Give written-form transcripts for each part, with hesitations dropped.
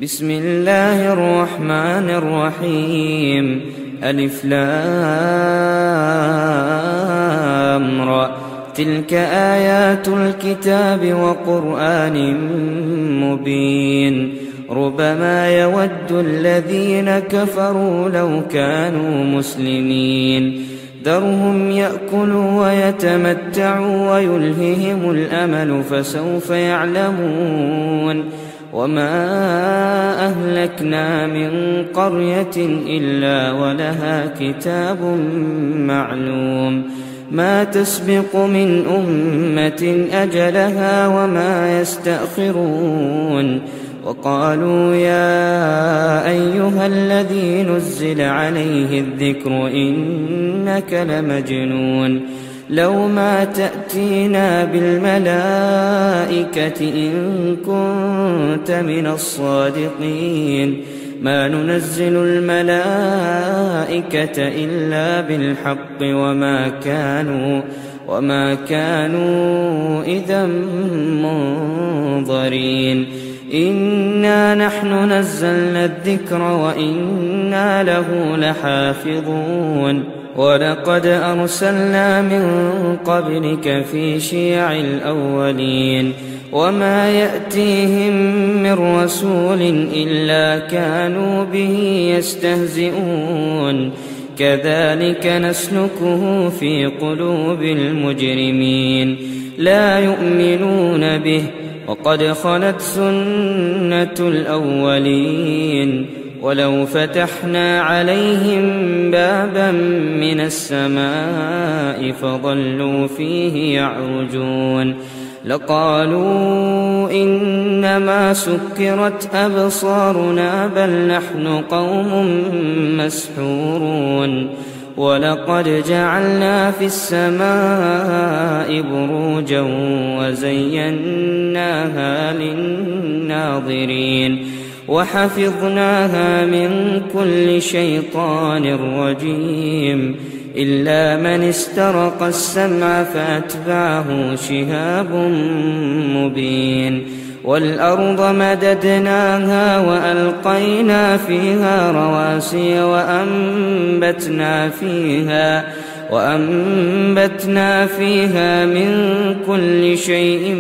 بسم الله الرحمن الرحيم. ألف لام را. تلك آيات الكتاب وقرآن مبين. ربما يود الذين كفروا لو كانوا مسلمين. ذرهم يأكلوا ويتمتعوا ويلههم الأمل فسوف يعلمون. وما أهلكنا من قرية إلا ولها كتاب معلوم. ما تسبق من أمة أجلها وما يستأخرون. وقالوا يا أيها الذي نزل عليه الذكر إنك لمجنون. لو ما تأتينا بالملائكة إن كنت من الصادقين. ما ننزل الملائكة إلا بالحق وما كانوا إذا منظرين. إنا نحن نزلنا الذكر وإنا له لحافظون. ولقد أرسلنا من قبلك في شيع الأولين. وما يأتيهم من رسول إلا كانوا به يستهزئون. كذلك نسلكه في قلوب المجرمين. لا يؤمنون به وقد خلت سنة الأولين. ولو فتحنا عليهم بابا من السماء فظلوا فيه يعرجون لقالوا إنما سكرت أبصارنا بل نحن قوم مسحورون. ولقد جعلنا في السماء بروجا وزيناها للناظرين وحفظناها من كل شيطان رجيم إلا من استرق السمع فأتبعه شهاب مبين. والأرض مددناها وألقينا فيها رواسي وأنبتنا فيها من كل شيء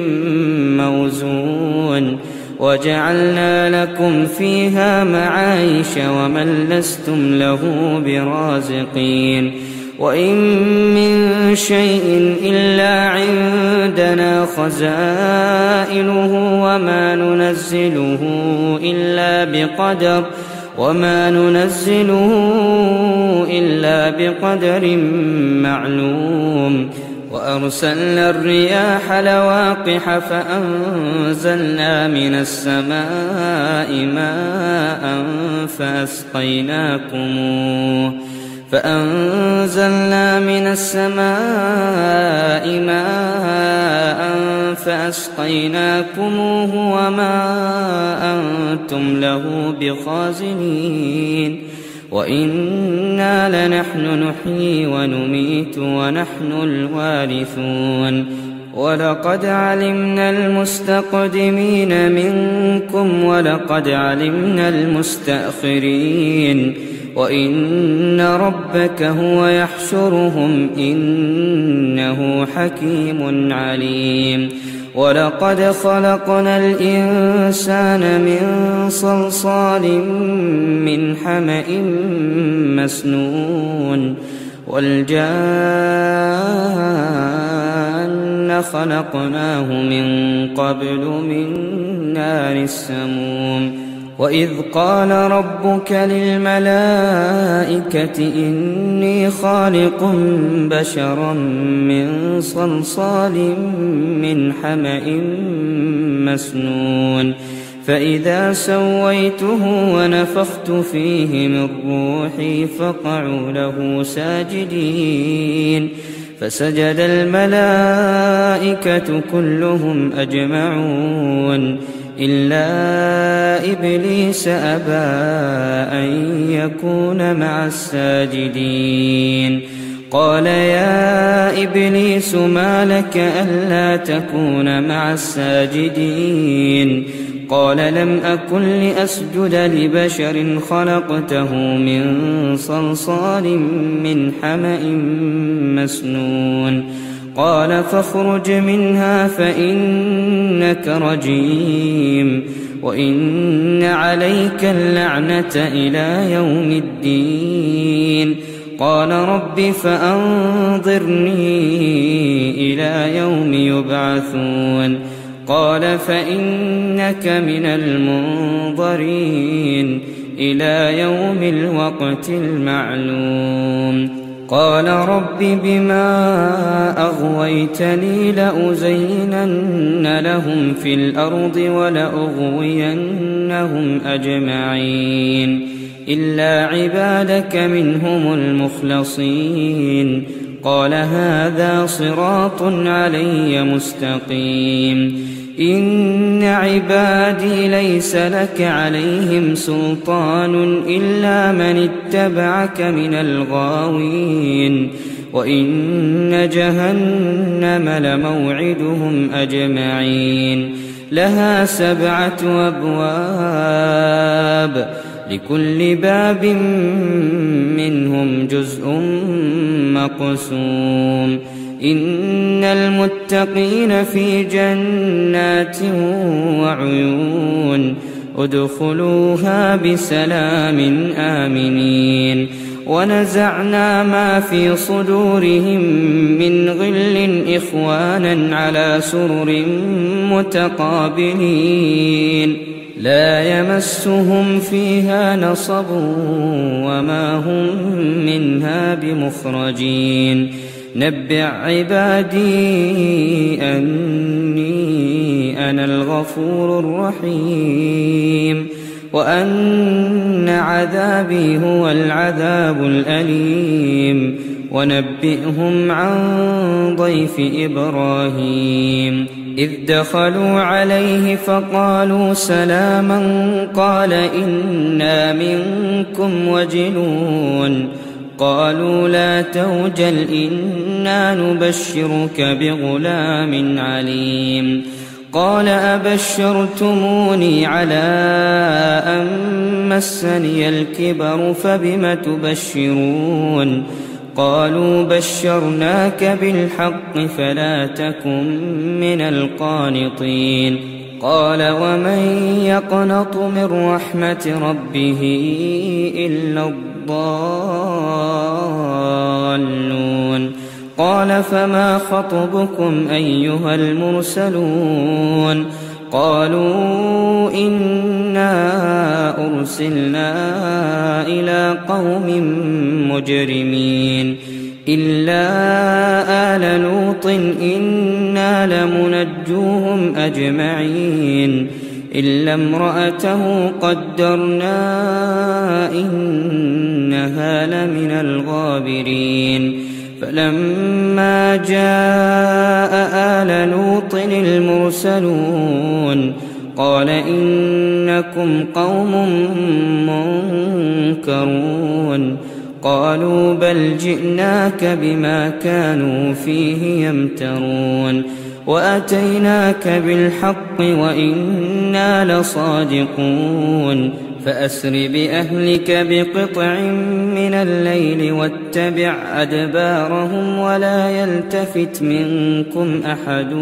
موزون. وجعلنا لكم فيها معايش ومن لستم له برازقين. وإن من شيء إلا عندنا خزائنه وما ننزله إلا بقدر معلوم. وأرسلنا الرياح لواقح فأنزلنا من السماء ماء فأسقيناكموه وما أنتم له بخازنين. وإنا لنحن نحيي ونميت ونحن الوارثون. ولقد علمنا المستقدمين منكم ولقد علمنا المستأخرين. وإن ربك هو يحشرهم إنه حكيم عليم. ولقد خلقنا الإنسان من صلصال من حمأ مسنون. والجان خلقناه من قبل من نار السموم. وإذ قال ربك للملائكة إني خالق بشرا من صلصال من حمأ مسنون. فإذا سويته ونفخت فيه من روحي فقعوا له ساجدين. فسجد الملائكة كلهم أجمعون إلا إبليس أبى أن يكون مع الساجدين. قال يا إبليس ما لك ألا تكون مع الساجدين قال لم أكن لأسجد لبشر خلقته من صلصال من حمأ مسنون قال فاخرج منها فإنك رجيم وإن عليك اللعنة إلى يوم الدين قال رب فأنظرني إلى يوم يبعثون قال فإنك من المنظرين إلى يوم الوقت المعلوم قال رب بما أغويتني لأزينن لهم في الأرض ولأغوينهم أجمعين إلا عبادك منهم المخلصين قال هذا صراط علي مستقيم إن عبادي ليس لك عليهم سلطان إلا من اتبعك من الغاوين وإن جهنم لموعدهم أجمعين لها 7 أبواب لكل باب منهم جزء مقسوم إن المتقين في جنات وعيون ادخلوها بسلام آمنين ونزعنا ما في صدورهم من غل إخوانا على سرر متقابلين لا يمسهم فيها نصب وما هم منها بمخرجين نبئ عبادي أني أنا الغفور الرحيم وأن عذابي هو العذاب الأليم ونبئهم عن ضيف إبراهيم إذ دخلوا عليه فقالوا سلاما قال إنا منكم وجلون قالوا لا توجل إنا نبشرك بغلام عليم قال أبشرتموني على أن مسني الكبر فبم تبشرون قالوا بشرناك بالحق فلا تكن من القانطين قال ومن يقنط من رحمة ربه إلا الضالون قال فما خطبكم أيها المرسلون قالوا إنا أرسلنا إلى قوم مجرمين إلا آل لوط إنا لمنجوهم أجمعين إلا امرأته قدرنا إنها لمن الغابرين فلما جاء آل لوط المرسلون قال إنكم قوم منكرون قالوا بل جئناك بما كانوا فيه يمترون وأتيناك بالحق وإنا لصادقون فأسر بأهلك بقطع من الليل واتبع أدبارهم ولا يلتفت منكم أحد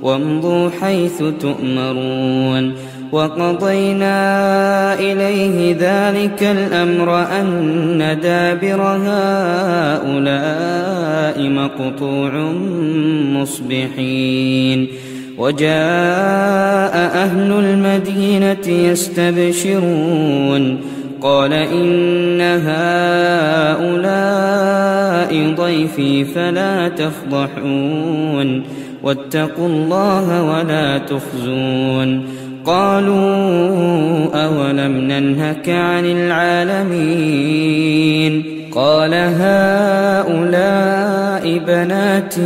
وامضوا حيث تؤمرون وقضينا إليه ذلك الأمر أن دابر هؤلاء مقطوع مصبحين وجاء أهل المدينة يستبشرون قال إن هؤلاء ضيفي فلا تفضحون واتقوا الله ولا تخزون قالوا أولم ننهك عن العالمين قال هؤلاء بناتي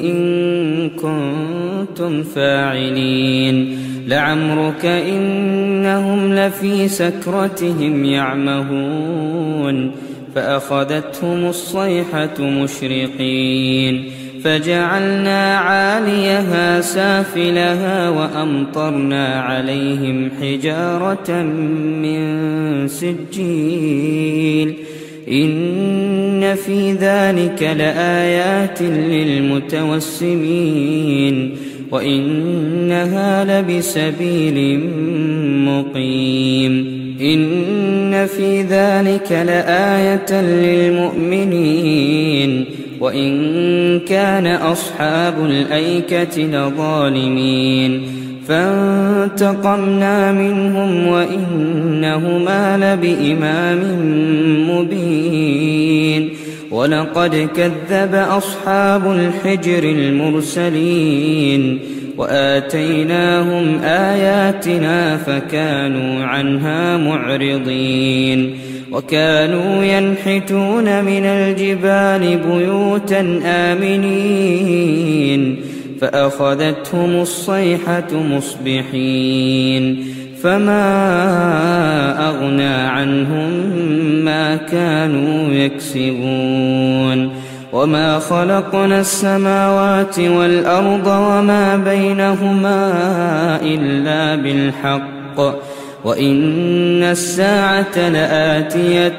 إن كنتم فاعلين لعمرك إنهم لفي سكرتهم يعمهون فأخذتهم الصيحة مشرقين فجعلنا عاليها سافلها وأمطرنا عليهم حجارة من سجيل إن في ذلك لآيات للمتوسمين وإنها لبسبيل مقيم إن في ذلك لآية للمؤمنين وإن كان أصحاب الأيكة لظالمين فانتقمنا منهم وإنهما لبإمام مبين ولقد كذب أصحاب الحجر المرسلين وآتيناهم آياتنا فكانوا عنها معرضين وكانوا ينحتون من الجبال بيوتا آمنين فأخذتهم الصيحة مصبحين فما أغنى عنهم ما كانوا يكسبون وما خلقنا السماوات والأرض وما بينهما إلا بالحق وإن الساعة لآتية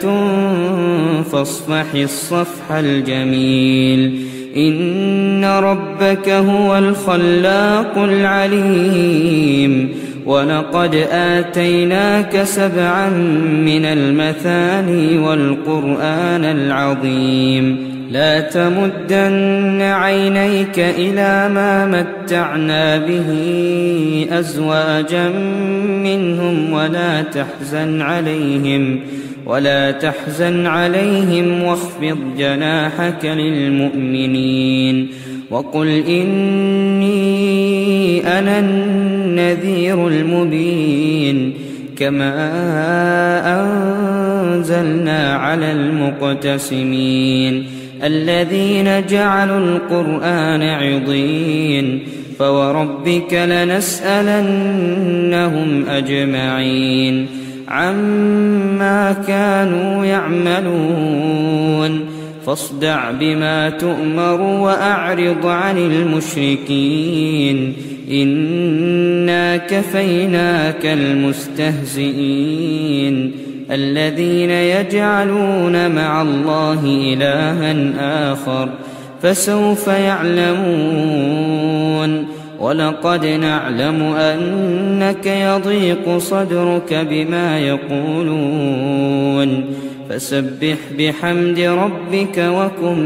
فاصفح الصفح الجميل إن ربك هو الخلاق العليم ولقد آتيناك 7 من المثاني والقرآن العظيم لا تمدن عينيك إلى ما متعنا به أزواجا منهم ولا تحزن عليهم واخفض جناحك للمؤمنين وقل إني أنا النذير المبين كما أنزلنا على المقتسمين الذين جعلوا القرآن عضين فوربك لنسألنهم أجمعين عما كانوا يعملون فاصدع بما تؤمر وأعرض عن المشركين إنا كفيناك المستهزئين الذين يجعلون مع الله إلها آخر فسوف يعلمون ولقد نعلم أنك يضيق صدرك بما يقولون فسبح بحمد ربك وكن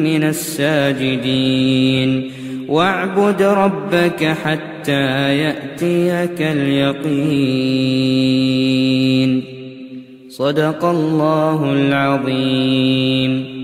من الساجدين واعبد ربك حتى يأتيك اليقين صدق الله العظيم.